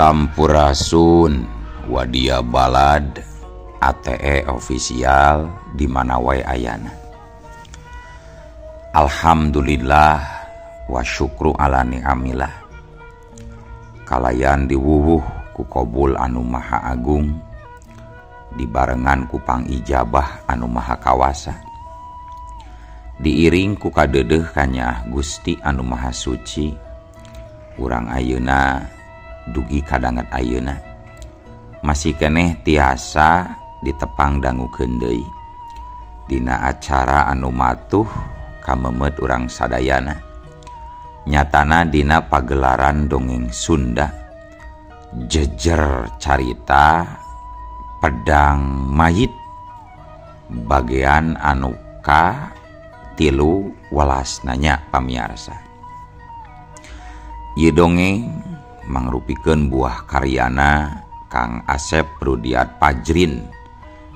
Sampurasun Wadia Balad ATE official di mana wae ayana. Alhamdulillah wa syukru ala ni'amillah. Kalayan diwuwuh ku qabul anu maha agung, dibarengan ku pangijabah anu maha kawasa. Diiring ku kadeudeuh kanya Gusti anu maha suci, urang ayeuna dugi kadanget ayeuna masih keneh tiasa ditepang dangukeun deui dina acara anu matuh kamemet urang sadayana, nyatana dina pagelaran dongeng Sunda jejer carita pedang mayit bagian anu ka 13 nanya pamiarsa. Ieu dongeng mangrupikeun buah karyana Kang Asep Rudiat Pajrin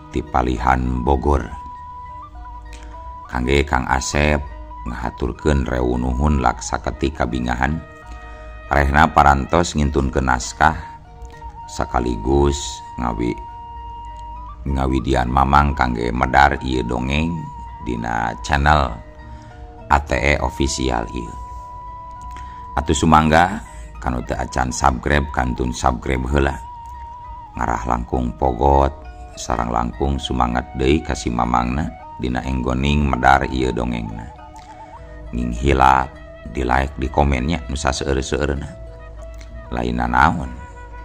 ti Palihan Bogor. Kangge Kang Asep ngahaturkeun rewu nuhun laksa ketika bingahan rehna parantos ngintunkeun naskah sakaligus ngawidian mamang kangge medar ieu dongeng dina channel ATE official ieu. Atuh sumangga kanu teu acan subscribe kantun subscribe heula. Ngarah langkung pogot sareng langkung sumangat deui ka si mamangna dina enggoning medar ieu dongengna. Nging hilap di like di komennya nu saseueur-seueurna. Lainna naon,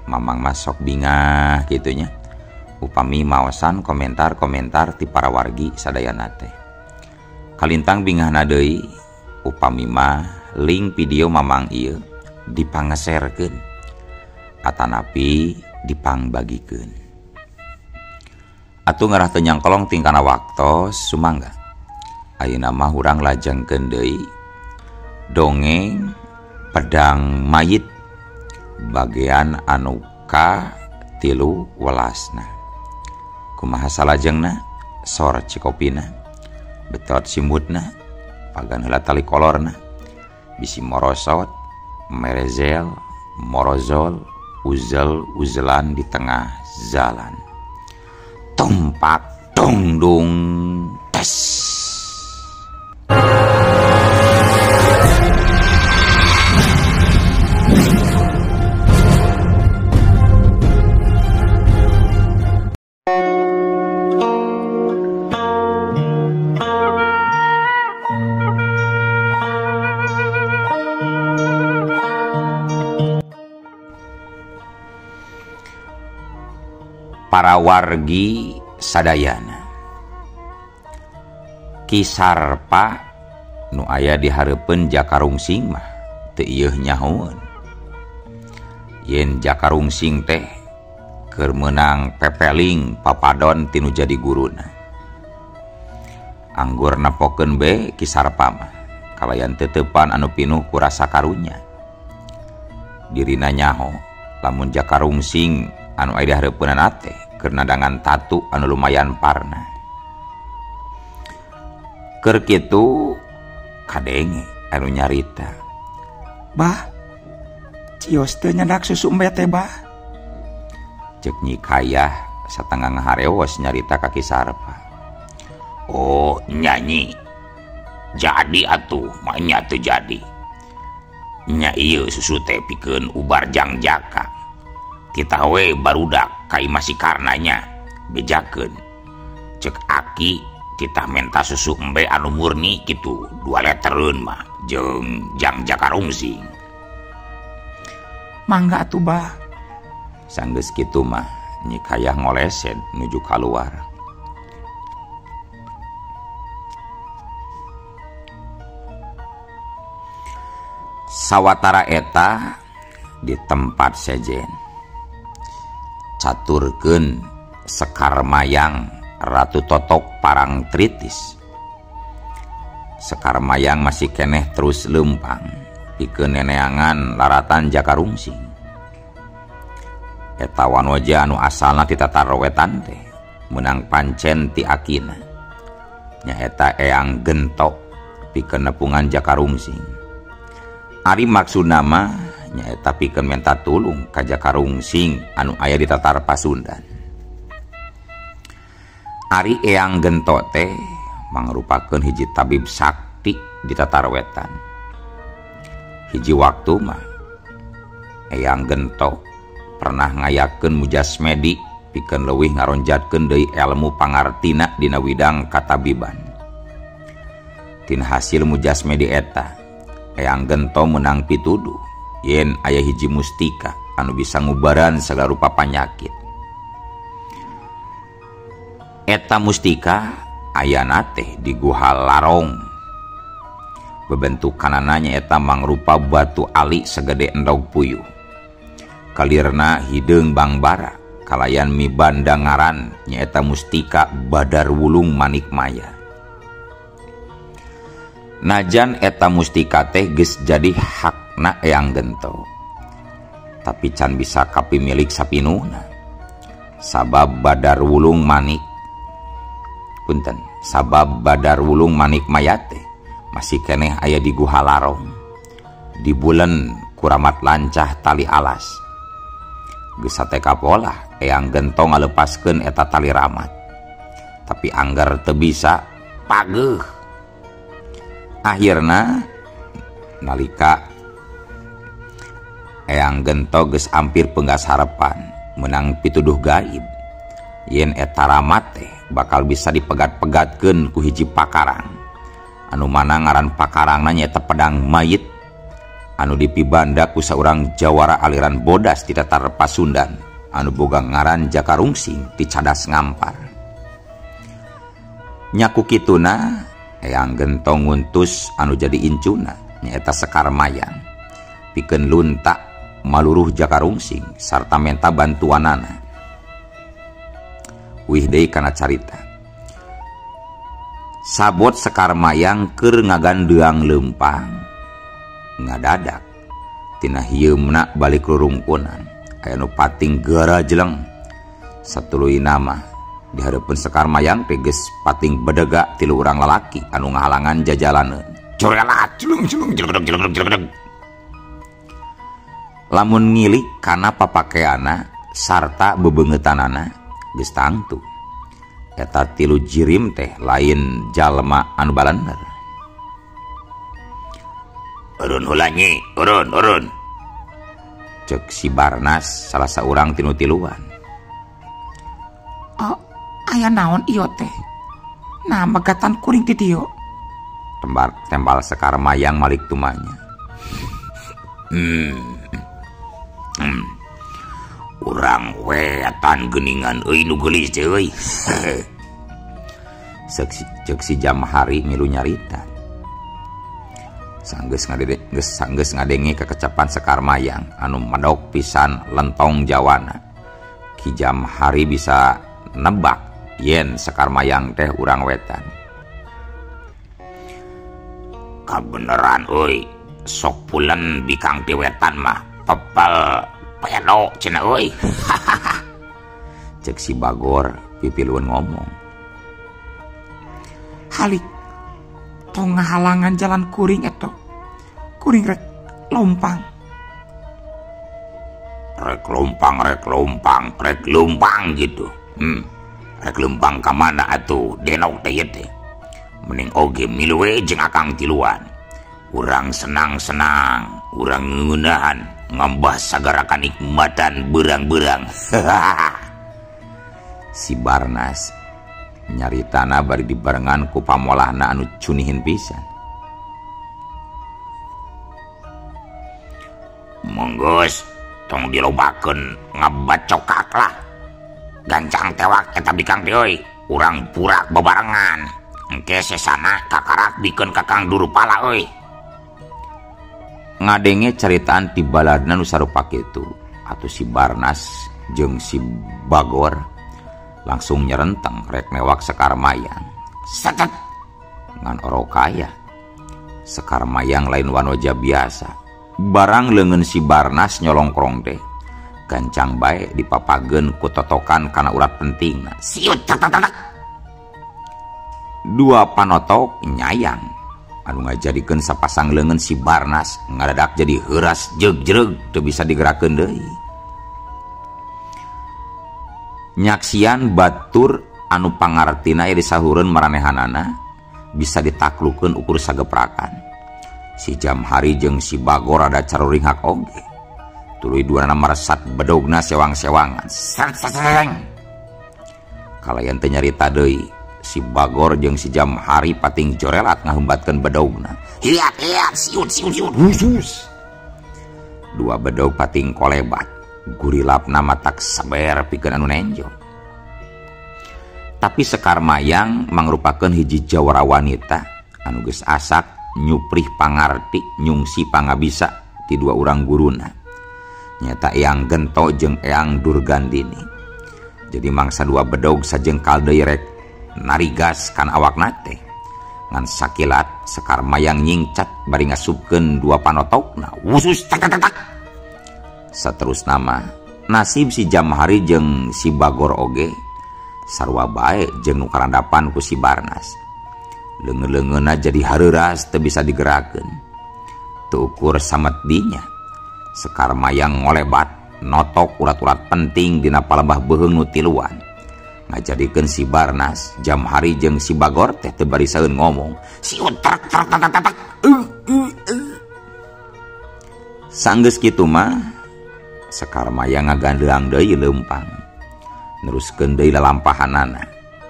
mamang mah sok bingah kitu nya. Upami maosan komentar-komentar ti para wargi sadayana teh. Kalintang bingahna deui upami mah link video mamang ieu dipangeserkeun atanapi dipangbagikeun. Atuh ngarah teu nyangkolong tingkana waktos sumangga ayeuna mah urang lajengkeun deui dongeng pedang mayit bagian anu ka 13. Kumaha salajengna sor cikopina betot simutna pagan heula tali kolorna bisi morosot merezel morozol uzel-uzelan di tengah jalan. Tumpak dong dong tes. Para wargi sadayana, Kisarpa nu aya di hareupeun Jakarungsing mah teu ieuh nyahoeun. Yen Jakarungsing teh keur meunang pepeling papadon tinu jadi guruna. Anggur napokeun be Kisarpa mah kalayan teutepan anu pinuh ku rasa karunya. Dirina nyaho lamun Jakarungsing anu aya di hareupeunana teh keur nadangan tatu anu lumayan parna. Keur kitu kadenge anu nyarita, "Bah, cios teu nyandak susu embe teh, Bah." Ceuk Nyi Kayah satengah ngahareos nyarita ka Kisarpa. "Oh, nyanyi. Jadi atuh, mah nya teu jadi. Nya ieu susu teh pikeun ubar jangjaka. Kita we barudak kai masih karenanya bejakeun. Cek aki kita menta susu embe anu murni gitu 2 letereun mah jeung jang Jakarungsing." "Mangga atuh, Bah." Sanggeus kitu mah Nyi Kayah ngoleset nuju kaluar. Sawatara eta di tempat sejen caturkeun Sekar Mayang Ratu Totok Parang Tritis. Sekar Mayang masih keneh terus lempang pikeun neneangan laratan Jakarungsing. Eta wanoja anu asalna ti Tatarowetan teh meunang pancen ti akina. Nyaeta Eyang Gentok pikeun nepungan Jakarungsing. Ari maksudna mah nyaeta pikeun menta tulung ka Jakarungsing anu aya di Tatar Pasundan. Ari Eyang Gento teh mangrupakeun hiji tabib sakti di Tatar Wetan. Hiji waktu mah Eyang Gento pernah ngayakeun mujasmedi pikeun leuwih ngaronjatkeun deui ilmu pangartina dina widang katabiban. Tina hasil mujasmedi eta Eyang Gento menang pituduh yen aya hiji mustika anu bisa ngubaran segala rupa panyakit. Eta mustika ayana teh di Guha Larong. Bebentukanana nyaeta mangrupa batu ali segede endog puyuh. Kalirna hideung Bangbara kalayan mibanda ngaran nyaeta mustika Badar Wulung Manikmaya. Najan eta mustika teh geus jadi hakna Eyang Gento, tapi can bisa kapimilik sapinuna. Sabab Badar Wulung Manikmaya teh masih keneh aya di Guha Larong. Di bulan kuramat lancah tali alas. Geus sateka pola Eyang Gento ngalepaskeun eta tali ramat. Tapi anggar teu bisa pageuh. Akhirna nalika Eyang Gento geus ampir peunggas harepan menang pituduh gaib yen eta ramat teh bakal bisa dipegat-pegatkeun ku hiji pakarang anu mana ngaran pakarangna nyaeta pedang mayit anu dipibanda ku saurang jawara aliran bodas di Tatar Pasundan anu boga ngaran Jakarungsing ti Cadas Ngampar. Nyaku kituna Eyang Gento nguntus anu jadi incuna nyaeta Sekar Mayang pikeun lunta maluruh Jakarungsing sarta menta bantuanana. Wih deui kana carita. Sabot Sekar Mayang keur ngagandeang leumpang ngadadak tina hieumna balik rurungkunan aya nu pating geura jeleng. Satuluyna mah di hareupeun Sekar Mayang teh geus pating bedega 3 urang lalaki anu ngahalangan jajalaneun. Corelat julung jeleng. Lamun ngilik kana papakeana sarta bebeungetanana geus tangtu. Eta 3 jirim teh lain jalma anu balener. Urun heula nyi, urun. Cek si Barnas salah saurang tinu tiluan. Oh, aya naon ieu teh? Nah, megatan kuring ti dieu. Tembal Sekar Mayang malik tumanya. Urang weatan geuningan euy nu geulis teh euy. Cek si Jamhari milu nyarita. Sanggeus ngadenge kekecapan Sekar Mayang anu medok pisan lentong jawana. Ki Jamhari bisa nebak yen Sekar Mayang teh urang wetan. Kabeneran euy, sok pulen bikang ti wetan mah pepel pedo cenah euy. Cek si Bagor pipiluan ngomong. Halik tong ngahalangan jalan kuring eto. Kuring rek lompang. Rek lompang gitu. Rek lompang ka mana atuh denok teh teh. Mending oge milu we jeung akang tiluan. Urang senang-senang, urang ngeunahan ngambah sagara kanikmatan berang-berang. Si Barnas nyaritana bari dibarengan ku pamolahna anu cunihin pisan. Monggos tong dilobakeun ngabacokak lah. Gancang tewak eta bikang teh euy, urang purak bebarengan. Engke sesana kakarak dikeun kakang Durupala euy. Ngadenge caritaan ti baladna nu sarupa kitu, atuh si Barnas jeung si Bagor langsung nyerenteng rek newak Sekar Mayang. Setet Ngan orokaya. Sekar Mayang lain wanoja biasa. Barang leungeun si Barnas nyolongkrong teh gancang bae dipapageun ku totokan kana urat pentingna. Siut tatak. 2 panotok nyayang anu ngajadikeun sapasang leungeun si Barnas ngadadak jadi heuras jeug-jeug teu bisa digerakeun deui. Nyaksian batur anu pangartina aya disahureun maranehanana bisa ditaklukeun ukur sageprakan. Si Jamhari jeung si Bagor ada caruring hak oge. Tuluy duana maresat bedogna sewang-sewangan. Sereng. Kalayan teu nyarita deui, si Bagor jeung si Jamhari pating jorelat ngaheumbatkeun bedogna. Hiat, siut. Khusus. Dua bedog pating kolebat. Gurilapna matak saber pikeun anu nenjo. Tapi Sekar Mayang mangrupakeun hiji jawara wanita anu geus asak nyuprih pangarti nyungsi pangabisa ti dua urang guruna. Nyata Eyang Gento jeung Eyang Durgandini. Jadi mangsa dua bedog sajengkal deui rek narigas kana awakna teh. Ngan sakilat Sekar Mayang nyingcat bari ngasupkeun dua panotokna. Wusus tak. Saterusna mah nasib si Jamhari jeung si Bagor oge sarua bae jeung nu karandapan ku si Barnas. Leungeun-leungeunna jadi hareuras teu bisa digerakeun. Teu ukur samet dinya Sekar Mayang ngolebat notok urat-urat penting dina palebah beuheung nu tiluan. Ngajadikeun si Barnas, Jamhari jeung si Bagor teh teu barisaeun ngomong. Siut tak. Sanggeus kitu mah Sekar Mayang ngagandeang deui leumpang. Neruskeun deui lalampahanana.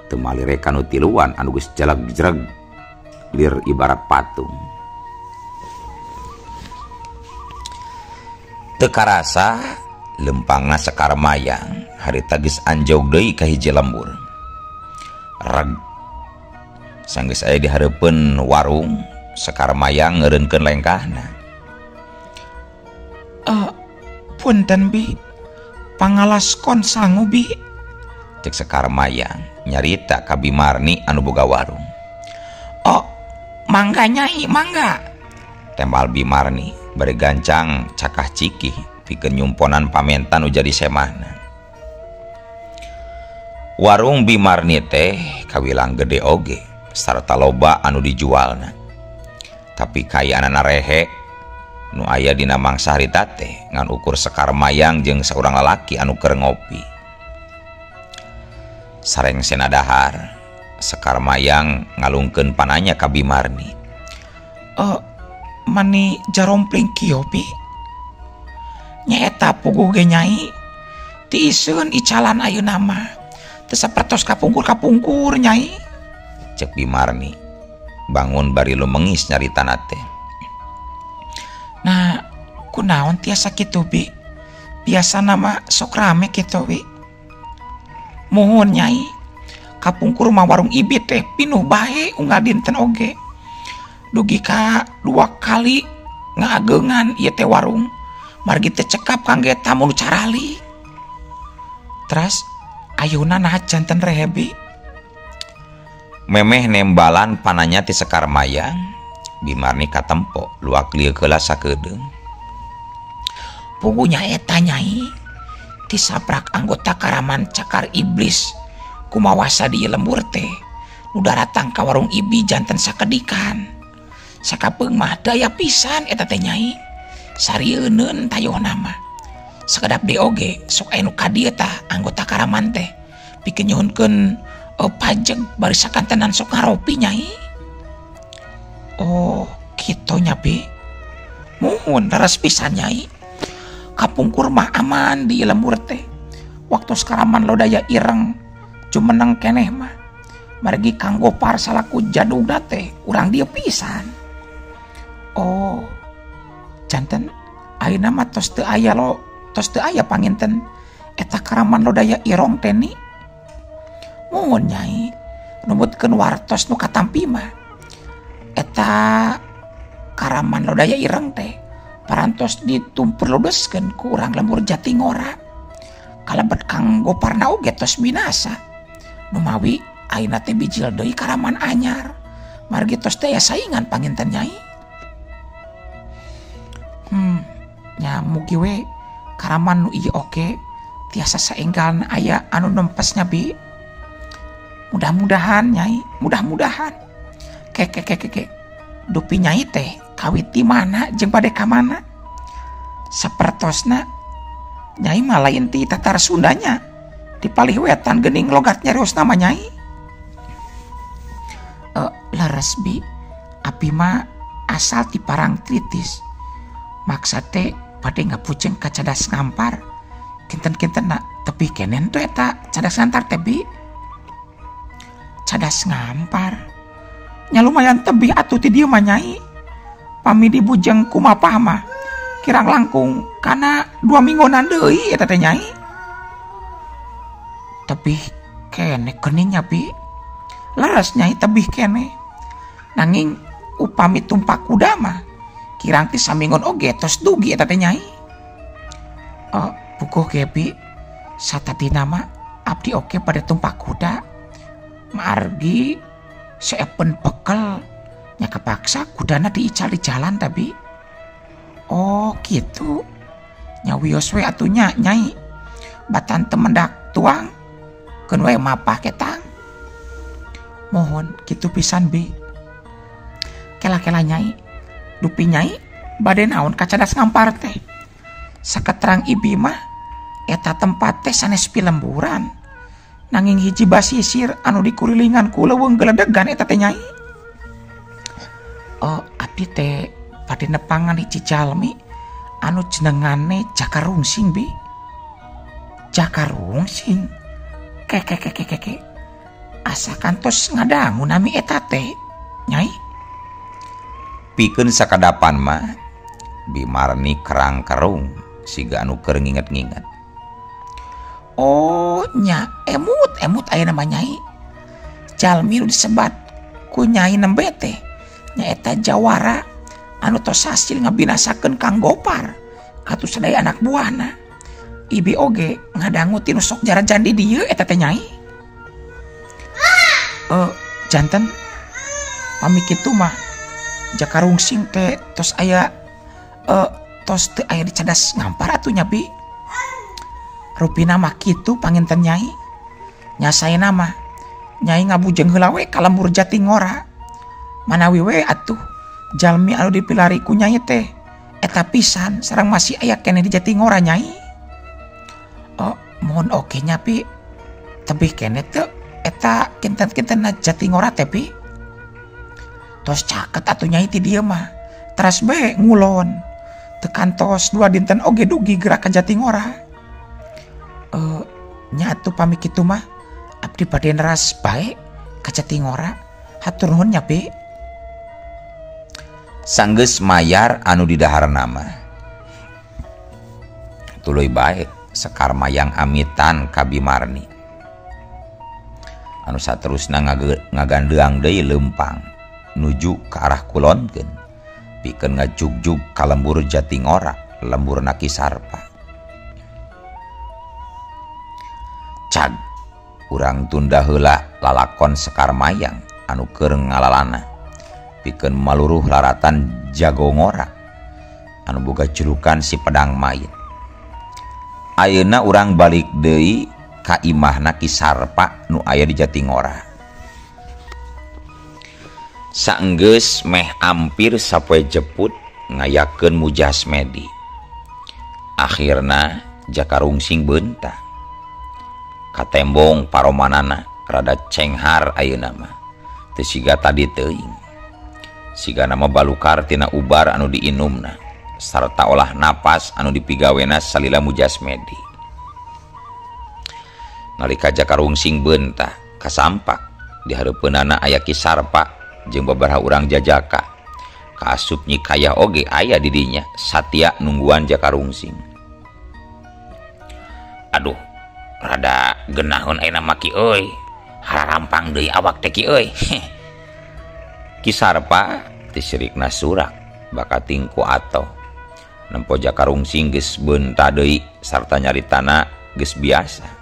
Teu malire kanu tiluan anu geus jaleg-jereg lir ibarat patung. Teu karasa lempangna Sekar Mayang harita geus anjog deui ka hiji lembur. Reg. Sanggeus aya di hareupeun warung, Sekar Mayang ngeureunkeun lengkahna. Punten Bi, pangalaskon sangu Bi, cek Sekar Mayang nyarita ka Bimarni anu boga warung. Oh, mangga Nyai, mangga. Tembal Bimarni bari gancang cakah cikih pikeun nyumponan pamentan nu jadi semahna. Warung Bimarni teh kawilang gede oge sarta loba anu dijualna. Tapi kayaanana rehe nu aya dina mangsa harita teh ngan ukur Sekar Mayang jeung saurang lalaki anu keur ngopi. Sareng sena dahar Sekar Mayang ngalungkeun pananya ka Bimarni. Mani jarompling kieu Bi. Nyaeta puguh ge Nyai. Ti isieun icalan ayeuna mah teu sapertos kapungkur Nyai. Cek Bimarni bangun bari lumengis nyaritana teh. Nah, kunaon tiasa kitu Bi? Biasa nama sok rame kitu Bi. Muhun Nyai. Kapungkur mah warung Ibi teh pinuh bae unggal dinten oge. Dugi ka 2 kali ngaageungan ieu teh warung. Margi teh cekap kangge tamu nu carali. Teras ayeuna naha janten rehe Bi? Memeh nembalan pananya ti Sekar Mayang. Bimarni katempo luak lieu keula sakedeung. Pugunya eta Nyai, ti saprak anggota karaman cakar iblis kumawasa di lembur teh nu daratang ka warung Ibi janten sakedikan. Sakapeung mah daya pisan eta teh Nyai. Sarieun tayohna mah. Sakedap de oge sok aya nu ka dieu tah anggota karaman teh pikeun nyuhunkeun pajeg bari sakantenan sok ngaropi Nyai. Oh, kitu nya Bi. Muhun leres pisan Nyai. Kapungkur mah aman di lembur teh. Waktu sekaraman lodaya ireng jumeneng keneh mah. Margi Kang Gopar salaku jadugna teh urang dieu pisan. Oh, janten ayeuna mah tos teu aya panginten eta karaman lodaya irong teh ni. Muhun Nyai. Numutkeun wartos nu katampi mah. Eta karaman lodaya ireng teh parantos ditumpur lodeskeun ku urang lembur Jatingora. Kalebet Kang Goparna oge tos binasa. Numawi ayeuna teh bijil deui karaman anyar. Margi tos teh saingan panginten Nyai. Nya mugi we karaman nu ieu oge tiasa saenggalna aya anu nempesnya Bi. Mudah-mudahan Nyai, mudah-mudahan. Ke. dupi nyai teh kawit di mana jeung bade ka mana? Sapertosna nyai mah lain ti tatar Sundanya, di Palihwetan geuning logatnya reos nama nyai. Laras bi, abi mah asal ti Parangtritis. Maksud teh bade ngapuceung ka Cadas Ngampar. Kinten-kintenna tepih kenen tuh eta Cadas Ngampar teh bi. Cadas Ngampar nya lumayan tebih atuh ti dieu mah nyai. Pami dibujeng kumapah mah kirang langkung kana 2 mingguan deui eta teh nyai. Tebih kene keningnya bi. Laras nyai tebih kene. Nanging upami tumpak kuda mah kirang ti saminggon oge tos dugi eta teh nyai. Puguh ge bi. Satadina mah abdi oge pada tumpak kuda. Margi seepen pekel nya kepaksa kudana diical di jalan tapi. Oh gitu. Nya wios we atunya nyai. Batan temendak tuang keun we mapah ketang. Mohon kitu pisan bi. Kela-kela nyai. Dupi nyai bade naon ka Cadas Ngampar teh. Saketerang ibi mah eta tempat teh sanes pilemburan. Nanging hiji basisir anu dikurilingan ku leuweung geledegan eta teh nyai. Abdi teh bade nepangan hiji jalmi anu jenengane Jakarungsing bi. Jakarungsing. Keke. Asa kantos ngadangu nami eta teh nyai. Pikeun sakadapan mah Bimarni kerang kerung siga anu keur nginget-nginget. Oh nya emut aya nama nyai. Jalmi disebat ku nyai nembe teh nyaeta Jawara anu tos hasil ngabinasakeun Kang Gopar katu sadaya anak buahna. Ibi oge ngadangu tinu sok jarajan di dieu eta teh nyai. Janten pami kitu mah Jakarungsing teh tos aya tos teu aya di Cadas Ngampar atuh nya bi. Rupina mah kitu panginten nyai. Nya saena mah nyai ngabujeng heula we ka lembur Jatingora. Manawi we atuh jalmi anu dipilari ku nyai teh eta pisan sareng masih aya kene di Jatingora nyai. Mohon oge nya pi. Tebih kene teu eta kinten-kintenna Jatingora teh pi. Tos caket atuh nyai ti dieu mah. Teras bae ngulon. Tekan tos 2 dinten oge dugi gerak ka Jatingora. Nya atuh pami kitu mah abdi bade neras bae ka Jatingora. Hatur nuhun nya bi. Sanggeus mayar anu di daharna mah tuluy bae sekar mayang amitan ka Bimarni. Anu saterusna ngagandeang deui leumpang nuju ka arah kulonkeun pikeun ngajugjug ka lembur Jatingora, lemburna Ki Sarpa. Cag urang tunda heula lalakon sekar mayang anu keur ngalalana pikeun maluruh laratan Jagongora anu boga julukan si pedang mayit. Ayeuna urang balik deui ka imahna Ki Sarpa nu aya di Jatingora. Saenggeus meh ampir sapoe jeput ngayakeun mujasmedi. Akhirna Jakarungsing beunta. Katembong paromanana rada cenghar ayeuna mah. Teu siga tadi teuing. Siga nama balukar tina ubar anu diinumna sarta olah napas anu dipigawena salila mujasmedi. Nalika Jakarungsing beunta kasampak di hareupeunana aya Ki Sarpa jeung babaraha urang jajaka. Kaasup nyi kaya oge aya di dinya satya nungguan Jakarungsing. Aduh, rada geunahun ayeuna mah Ki euy. Hararampang deui awak teh Ki euy. Ki Sarpa teu sirikna surak baka tingku atoh. Nempo Jakarungsing geus beunta deui sarta nyaritana geus biasa.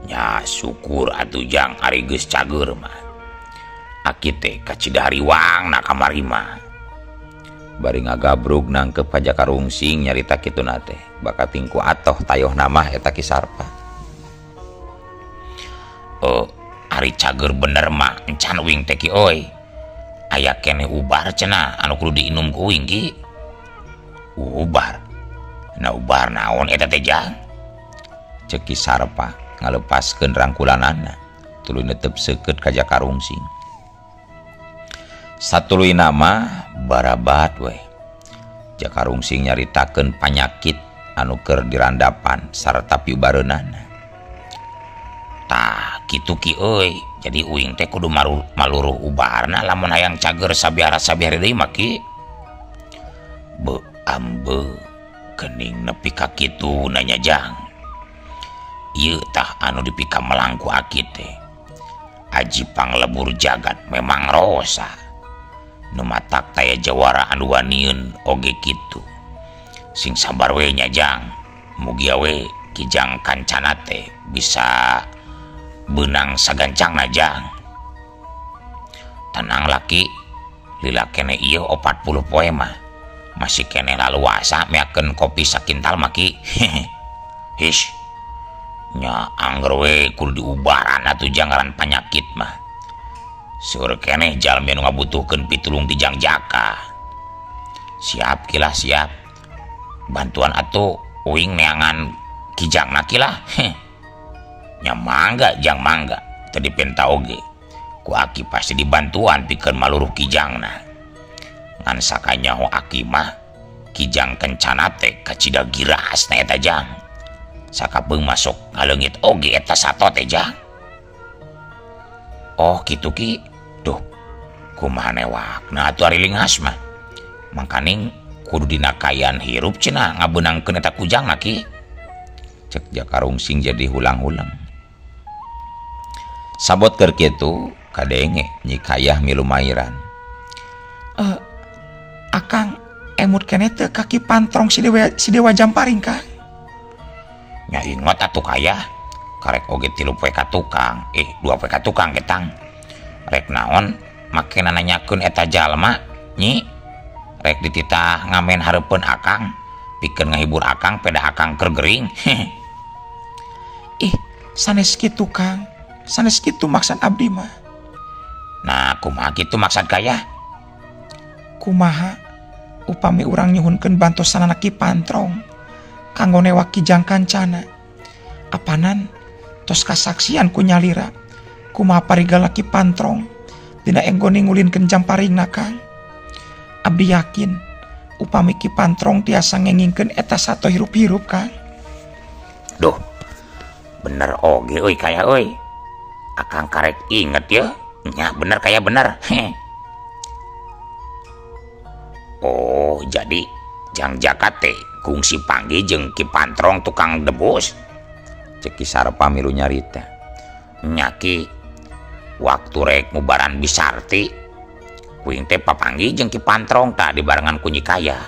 Nya syukur atuh jang ari geus cager mah. Aki teh ka Cidariwangna kamari mah. Bari ngagabrug nangkep ka Jakarungsing nyarita kituna teh baka tingku atoh tayohna mah eta Ki Sarpa. Ari cager bener mah encan wing teh Ki euy. aya keneh ubar cenah anu kudu diinum ku uing ki. Ubar. Nah ubar naon eta teh Jang? Cek Ki Sarpa ngalepaskeun rangkulanana tuluy netep seukeut ka Jakarungsing. Satuluyna mah barabat we. Jakarungsing nyaritakeun panyakit anu keur dirandapan sarta piubareunana. Tah kitu ki euy, jadi uing teh kudu maluruh ubarna lamun hayang cager sabiara-sabiara deui mah ki. Be ambe kening nepi ka kitu nanya Jang. Ieu tah anu dipika melangku akit teh. Aji panglebur jagat memang rosa. Nu matak taya jawara anu wanieun oge kitu. Sing sabar we nya Jang. Mugi we Ki Jang kancana teh bisa benang sagancangna Jang. Tenang laki, lila kene ieu 40 poe mah. Masih kene laluasa meakeun kopi sakintal maki. Hish. Nya angger we kudu diubaran atuh jangaran panyakit mah. Seueur keneh jalmi anu ngabutuhkeun pitulung di Jang Jaka. Siap kilah siap. Bantuan atuh uing neangan Ki Jangna kilah. Nya mangga Jang mangga. Teu dipenta oge. Ku aki pasti dibantuan pikeun maluruh Ki Jangna. Ngan sakanyaho aki mah Ki Jang kencana teh kacida girasna eta Jang. Sakapeung masuk ngaleungit oge eta sato teh Jang. Oh kitu Ki. Duh, kumaha newakna atuh ari lingas mah. Mangkaning kudu dinakayan hirup cenah ngabeunangkeun eta ku Jangna Ki. Cek Jakarungsing jadi hulang-hulang. Sabot keur kitu kadenge nyikayah milu mairan. Akang emut keneh teu kaki pantrong si Dewa Jamparing Kang. Nya inget atuh kaya karek oge 3 poe ka tukang 2 poe ka tukang getang rek naon make nanyakeun eta jalma nyi rek dititah ngamen hareupeun akang pikeun ngahibur akang peda akang keur gering. Sanes kitu Kang, sanes kitu maksud abdi mah. Nah kumaha kitu maksud kaya? Kumaha upami urang nyuhunkeun bantosanana Ki Pantrong kanggo newak Ki Jang kancana. Apanan tos kasaksian ku nyalira kumaha parigala Ki Pantrong dina enggone ngulinkeun Jamparingna Kang. Abdi yakin upami Ki Pantrong tiasa ngengingkeun eta sato hirup-hirup Kang. Duh, bener oge euy kaya euy. Akang karek inget ya. Nya bener kaya bener. Oh, jadi Jang Jaka teh kungsi panggih jeung Ki Pantrong tukang debus. Cek Ki Sarpa milu nyarita. Nya Ki, waktu rek ngubaran Bisarti kuing teh papanggih jeung Ki Pantrong tah dibarengan ku Nyikaya.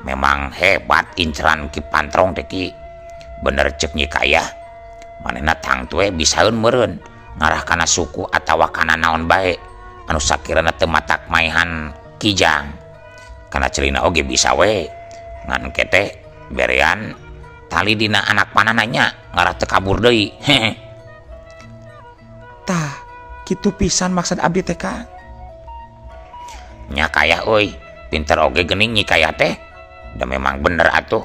Memang hebat inceran Ki Pantrong teh Ki. Bener cek Nyikaya. Manehna tang tue bisaeun meureun ngarah kana suku atawa kana naon bae anu sakirana teu matak maehan Ki Jang. Kana celina oge bisa we. Ngan kete berean tali dina anak panananya ngarah teu kabur deui. Tah, kitu pisan maksud abdi teh Kang. Nya kaya euy, pinter oge geuning Nyikaya teh. Da memang bener atuh.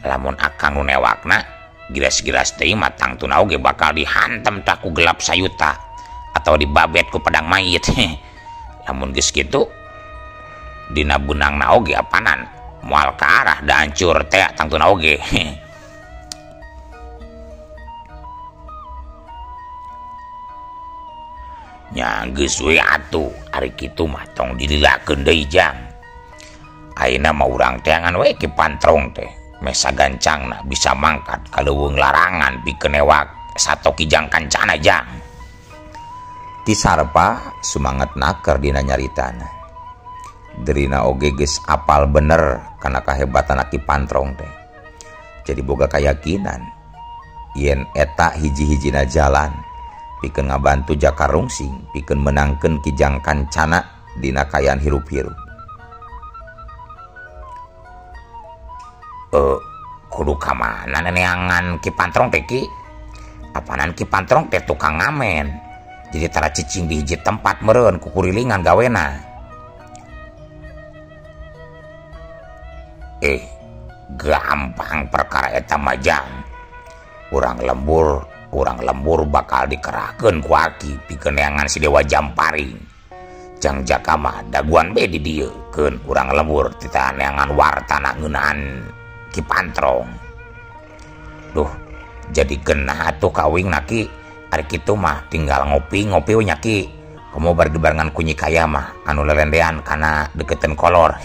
Lamun akang nu newakna giras-giras teh matang tuna oge bakal dihantem tah ku gelap sayuta atau dibabet ku pedang mayit. Lamun geus kitu dina benangna oge apanan moal ka arah da hancur teh tangtuna oge. Nya geus we atuh ari kitu mah tong dililakeun deui Jang. Ayeuna mah urang teh ngan we Ki Pantrong teh mesa gancangna bisa mangkat ka leuweung larangan pikeun newak sato Ki Jang kancana Jang. Ti Sarpa sumanget naker dina nyaritana. Derina oge geus apal bener kana kahebatan Ki Pantrong teh. Jadi boga kayakinan yen eta hiji-hijina jalan pikeun ngabantu Jakarungsing pikeun menangkeun Ki Jang kancana dina kayan hirup-hirup. Kudu ka mana neangan Ki Pantrong teh Ki? Apanan Ki Pantrong teh tukang ngamen. Jadi tara cicing di hiji tempat meureun ku kurilingan gawena. gampang perkara eta majang. Urang lembur bakal dikerahkeun ku Aki pikeun neangan si Dewa Jamparing. Jang Jaka mah daguan be di dieu keun urang lembur tita neangan wartana ngeunaan Ki Pantrong. Duh, jadi genah atuh kawing naki. Ari kitu mah tinggal ngopi we nya Ki. Komo bareng-barengan ku Nyi Kaya mah anu lelendean kana deketin kolor.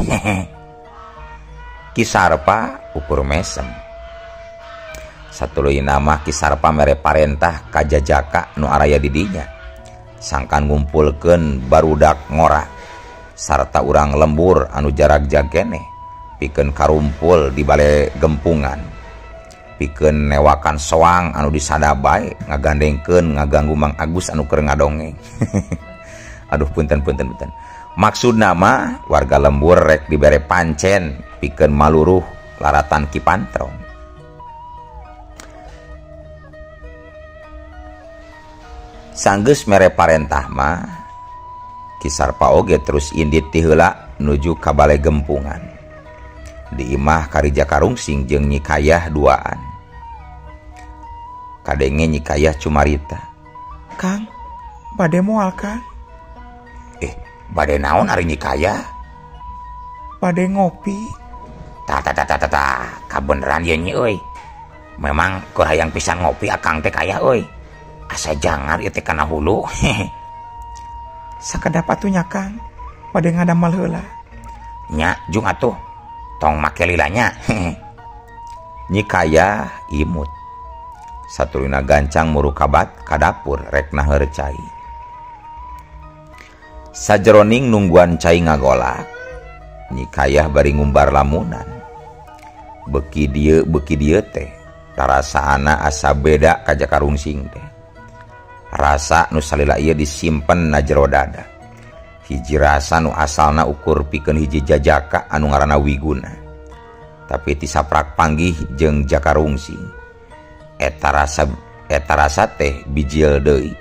Ki Sarpa ukur mesem. Satuluy nama Ki Sarpa mere parentah ka Jajaka nu araya di dinya. Sangkan ngumpulkeun barudak ngora sarta urang lembur anu jarak jagene pikeun karumpul di bale gempungan. Pikeun newakan soang anu disada bae ngagandengkeun ngaganggu Mang Agus anu keur ngadongeng. Aduh punten. Maksudna mah warga lembur rek dibere pancen pikeun maluruh laratan Ki Pantrong. Sanggeus mere parentah mah Ki Sarpa oge terus indit ti heula nuju ka bale gempungan. Di imah karija karungsing jeung Nyi Kayah duaan. Kadenge Nyi Kayah cumarita, "Kang, bade moal Kang?" Bade naon ari Nyi Kayah? "Bade ngopi." Ta kabeneran ye Nyi euy. Memang keur hayang pisan ngopi akang teh Kayah euy. Asa jangar ieu teh kana hulu. "Sakedap atunya Kang, bade ngadamel heula." "Nya, jung atuh. Tong make lilanya." Nyi Kayah imut. Satulina gancang murukabat ka dapur rek naheur cai. Sajeroning nungguan cai ngagolak, Nyi Kayah bari ngumbar lamunan. Beuki dieu teh tarasaana asa beda ka Jakarungsing teh. Rasa nu salila ieu disimpen na jero dada. Hiji rasa nu asalna ukur pikeun hiji Jajaka anu ngaranna Wiguna. Tapi ti saprak panggih jeung Jakarungsing. Eta rasa teh bijil deui.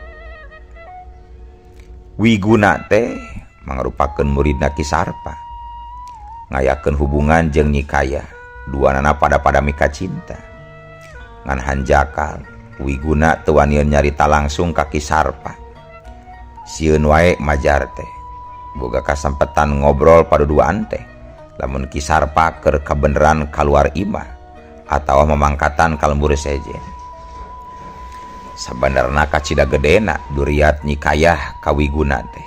Wiguna teh mangrupakeun muridna Ki Sarpa. Ngayakeun hubungan jeung Nyi Kayah, duanana pada mika cinta. Ngan hanjakal Wiguna teu wani nyarita langsung ka Ki Sarpa. Sieun wae majar teh boga kasempetan ngobrol paduduaan teh lamun Ki Sarpa keur kabeneran kaluar imah atawa memangkatan ka lembur sejen. Sabenerna kacida gedena duriat Nyi Kayah ka Wiguna teh.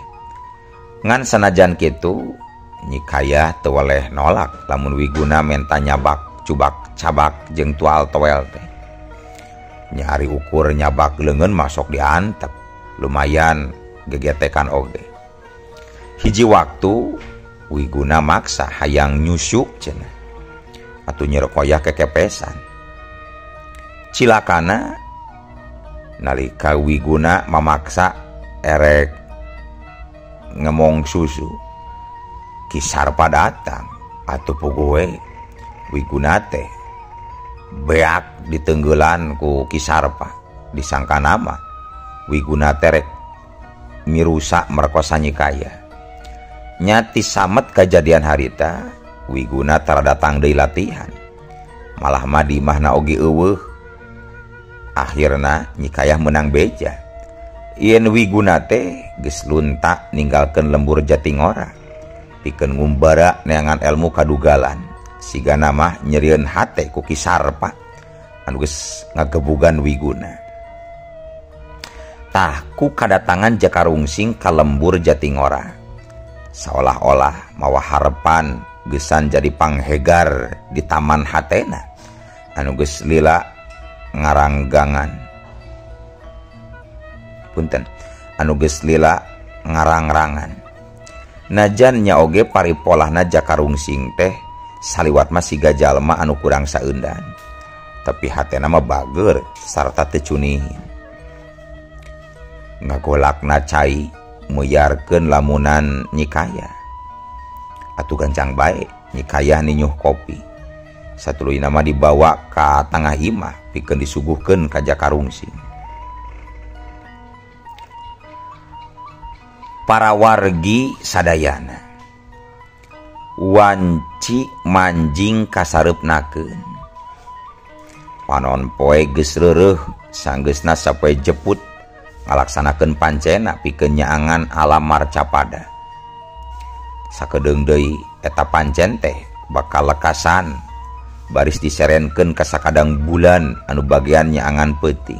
Ngan sanajan kitu Nyi Kayah teu waleh nolak lamun Wiguna menta nyabak cubak cabak jeung tual toel teh. Nyari ukur nyabak leungeun masok diantep, lumayan gegetekan oge. Hiji waktu Wiguna maksa hayang nyusuk cenah. Atuh nyerekoyah kekepesan. Cilakana nalika Wiguna mamaksa erek ngemong susu, Ki Sarpa datang atuh puguh Wiguna teh beak ditenggelan ku Ki Sarpa. Disangka nama Wiguna terek mirusak merkosa Nyi Kayah. Nyati samet kejadian harita Wiguna tara datang deui latihan. Malah mah di imahna oge eueuh. Akhirna Nyi Kayah menang beja. Yen Wiguna teh geus lunta ninggalkeun lembur Jatingora. Pikeun ngumbara neangan ilmu kadugalan. Sigana mah nyerieun hate ku Ki Sarpa anu geus ngagebugan Wiguna. Tah ku kadatangan Jakarungsing ka lembur Jatingora, seolah-olah mawa harepan geusan jadi panghegar di taman hatena anu geus lila ngaranggangan. Punten, anu geus lila ngarang-rangan. Najan nya oge paripolahna Jakarungsing teh saliwat mah siga jalma anu kurang saeundan, tapi hatena mah bager sarta teu cunihin. Ngagolakna cai muyarkeun lamunan Nyi Kayah. Atuh gancang bae Nyi Kayah ninyuh kopi. Satuluyna mah dibawa ka tangah imah pikeun disuguhkeun ka Jakarungsing. Para wargi sadayana wanci manjing kasarepnakeun. Panon poe geus reureuh sanggeusna sapoe jeput ngalaksanakeun pancena pikeun nyaangan alam marcapada. Sakedeung deui eta pancen teh bakal lekasan baris diserenkeun ka sakadang bulan anu bagian nyaangan peuting.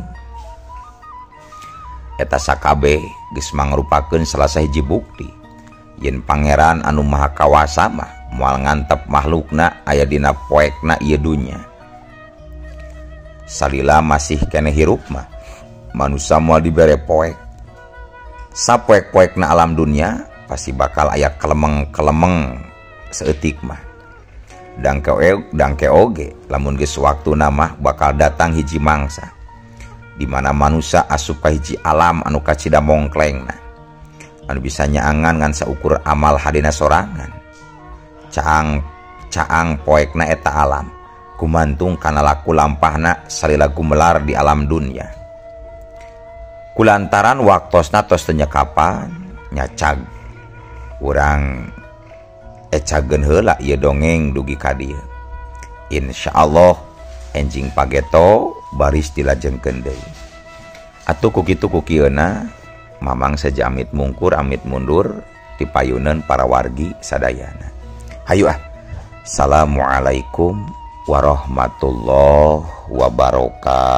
Eta sakabeh geus mangrupakeun salah sahiji bukti yen pangeran anu maha kawasa mah moal ngantep makhlukna aya dina poekna ieu dunya. Salila masih keneh hirup mah manusia moal dibere poek. Sapoek-poekna alam dunia pasti bakal aya kelemeng-kelemeng seeutik mah. Dangke oge lamun geus waktuna mah bakal datang hiji mangsa di mana manusia asup ka hiji alam anu kacida mongklengna anu bisa nyaangan ngan saukur amal hadina sorangan. Caang poekna eta alam kumantung kana laku lampahna salila gumelar di alam dunia. Kulantaran waktosna tos teu nyekapan nyacag urang ecageun heula ieu dongeng dugi ka dieu. Insyaallah enjing pageto baris dilajengkeun deui. Atuh ku kitu ku kieuna mamang saja amit mungkur amit mundur ti payuneun para wargi sadayana. Hayu ah. Assalamualaikum warahmatullahi wabarakatuh.